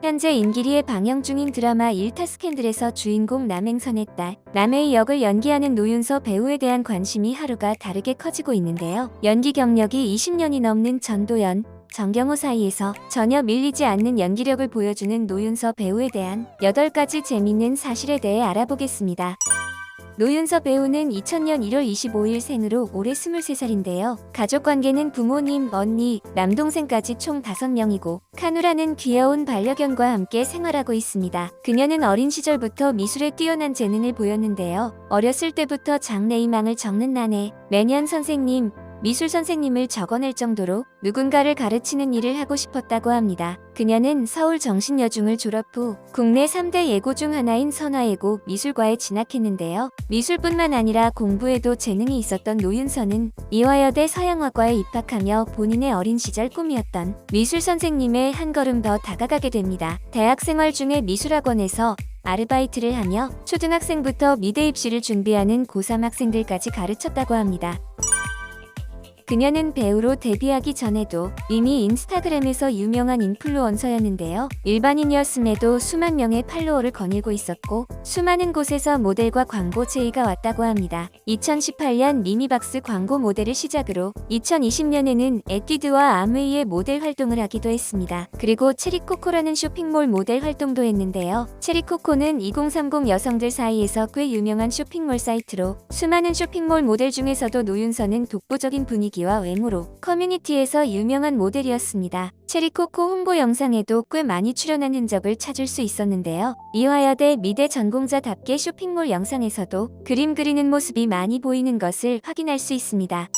현재 임기리에 방영 중인 드라마 일타 스캔들에서 주인공 남행선의 딸 남해의 역을 연기하는 노윤서 배우에 대한 관심이 하루가 다르게 커지고 있는데요. 연기 경력이 20년이 넘는 전도연, 정경호 사이에서 전혀 밀리지 않는 연기력을 보여주는 노윤서 배우에 대한 8가지 재밌는 사실에 대해 알아보겠습니다. 노윤서 배우는 2000년 1월 25일 생으로 올해 23살인데요. 가족관계는 부모님, 언니, 남동생까지 총 5명이고 카누라는 귀여운 반려견과 함께 생활하고 있습니다. 그녀는 어린 시절부터 미술에 뛰어난 재능을 보였는데요. 어렸을 때부터 장래희망을 적는 난에 매년 선생님, 미술 선생님을 적어낼 정도로 누군가를 가르치는 일을 하고 싶었다고 합니다. 그녀는 서울 정신여중을 졸업 후 국내 3대 예고 중 하나인 선화예고 미술과에 진학했는데요. 미술뿐만 아니라 공부에도 재능이 있었던 노윤서는 미화여대 서양화과에 입학하며 본인의 어린 시절 꿈이었던 미술 선생님에 한 걸음 더 다가가게 됩니다. 대학 생활 중에 미술학원에서 아르바이트를 하며 초등학생부터 미대 입시를 준비하는 고3 학생들까지 가르쳤다고 합니다. 그녀는 배우로 데뷔하기 전에도 이미 인스타그램에서 유명한 인플루언서였는데요. 일반인이었음에도 수만 명의 팔로워를 거닐고 있었고 수많은 곳에서 모델과 광고 제의가 왔다고 합니다. 2018년 미미박스 광고 모델을 시작으로 2020년에는 에뛰드와 아무웨이의 모델 활동을 하기도 했습니다. 그리고 체리코코라는 쇼핑몰 모델 활동도 했는데요. 체리코코는 2030 여성들 사이에서 꽤 유명한 쇼핑몰 사이트로 수많은 쇼핑몰 모델 중에서도 노윤서는 독보적인 분위기 와 외모로 커뮤니티에서 유명한 모델이었습니다. 체리코코 홍보 영상에도 꽤 많이 출연한 흔적을 찾을 수 있었는데요. 미화여대 미대 전공자답게 쇼핑몰 영상에서도 그림 그리는 모습이 많이 보이는 것을 확인할 수 있습니다.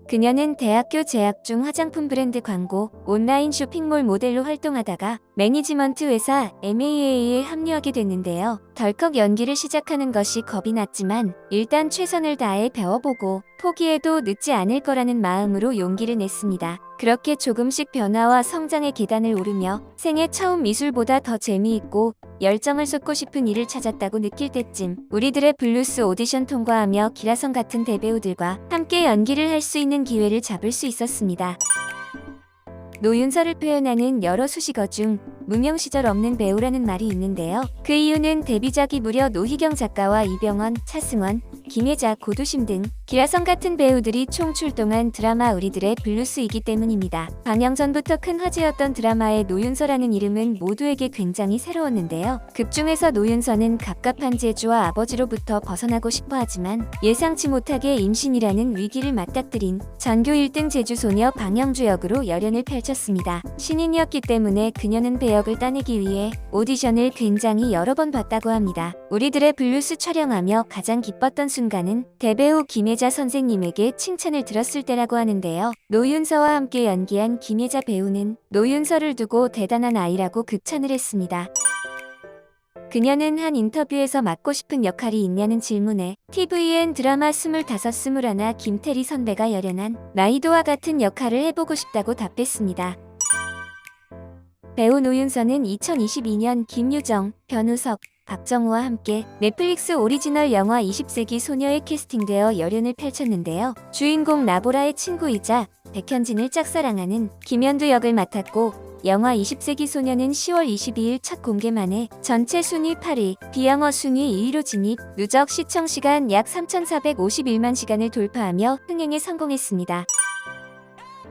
그녀는 대학교 재학 중 화장품 브랜드 광고, 온라인 쇼핑몰 모델로 활동하다가 매니지먼트 회사 MAA에 합류하게 됐는데요. 덜컥 연기를 시작하는 것이 겁이 났지만 일단 최선을 다해 배워보고 포기해도 늦지 않을 거라는 마음으로 용기를 냈습니다. 그렇게 조금씩 변화와 성장의 계단을 오르며 생애 처음 미술보다 더 재미있고 열정을 쏟고 싶은 일을 찾았다고 느낄 때쯤 우리들의 블루스 오디션 통과하며 기라성 같은 대배우들과 함께 연기를 할 수 있는 기회를 잡을 수 있었습니다. 노윤서를 표현하는 여러 수식어 중 무명 시절 없는 배우라는 말이 있는데요. 그 이유는 데뷔작이 무려 노희경 작가와 이병헌, 차승원, 김혜자, 고두심 등 기라성 같은 배우들이 총 출동한 드라마 우리들의 블루스이기 때문입니다. 방영 전부터 큰 화제였던 드라마의 노윤서라는 이름은 모두에게 굉장히 새로웠는데요. 극중에서 노윤서는 갑갑한 재주와 아버지로부터 벗어나고 싶어 하지만 예상치 못하게 임신이라는 위기를 맞닥뜨린 전교 1등 재주소녀 방영주 역으로 열연을 펼쳤습니다. 신인이었기 때문에 그녀는 배역을 따내기 위해 오디션을 굉장히 여러 번 봤다고 합니다. 우리들의 블루스 촬영하며 가장 기뻤던 순간은 대배우 김혜자 선생님에게 칭찬을 들었을 때라고 하는데요. 노윤서와 함께 연기한 김혜자 배우는 노윤서를 두고 대단한 아이라고 극찬을 했습니다. 그녀는 한 인터뷰에서 맡고 싶은 역할이 있냐는 질문에 TVN 드라마 25, 21 김태리 선배가 열연한 나이도와 같은 역할을 해보고 싶다고 답했습니다. 배우 노윤서는 2022년 김유정, 변우석, 박정우와 함께 넷플릭스 오리지널 영화 20세기 소녀에 캐스팅되어 열연을 펼쳤는데요. 주인공 나보라의 친구이자 백현진을 짝사랑하는 김연두 역을 맡았고 영화 20세기 소녀는 10월 22일 첫 공개만에 전체 순위 8위, 비영어 순위 2위로 진입, 누적 시청시간 약 3,451만 시간을 돌파하며 흥행에 성공했습니다.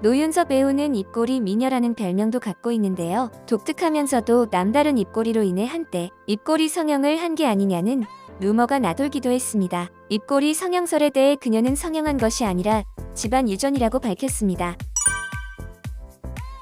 노윤서 배우는 입꼬리 미녀라는 별명도 갖고 있는데요. 독특하면서도 남다른 입꼬리로 인해 한때 입꼬리 성형을 한 게 아니냐는 루머가 나돌기도 했습니다. 입꼬리 성형설에 대해 그녀는 성형한 것이 아니라 집안 유전이라고 밝혔습니다.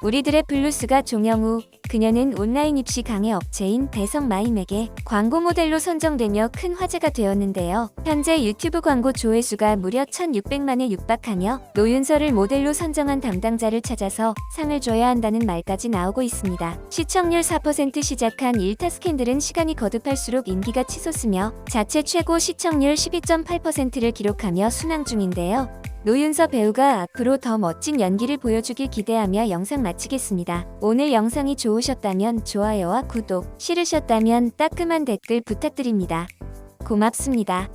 우리들의 블루스가 종영후 그녀는 온라인 입시 강의 업체인 대성마임에게 광고 모델로 선정되며 큰 화제가 되었는데요. 현재 유튜브 광고 조회수가 무려 1,600만에 육박하며 노윤서를 모델로 선정한 담당자를 찾아서 상을 줘야 한다는 말까지 나오고 있습니다. 시청률 4% 시작한 일타 스캔들은 시간이 거듭할수록 인기가 치솟으며 자체 최고 시청률 12.8%를 기록하며 순항 중인데요. 노윤서 배우가 앞으로 더 멋진 연기를 보여주길 기대하며 영상 마치겠습니다. 오늘 영상이 좋으셨다면 좋아요와 구독, 싫으셨다면 따끔한 댓글 부탁드립니다. 고맙습니다.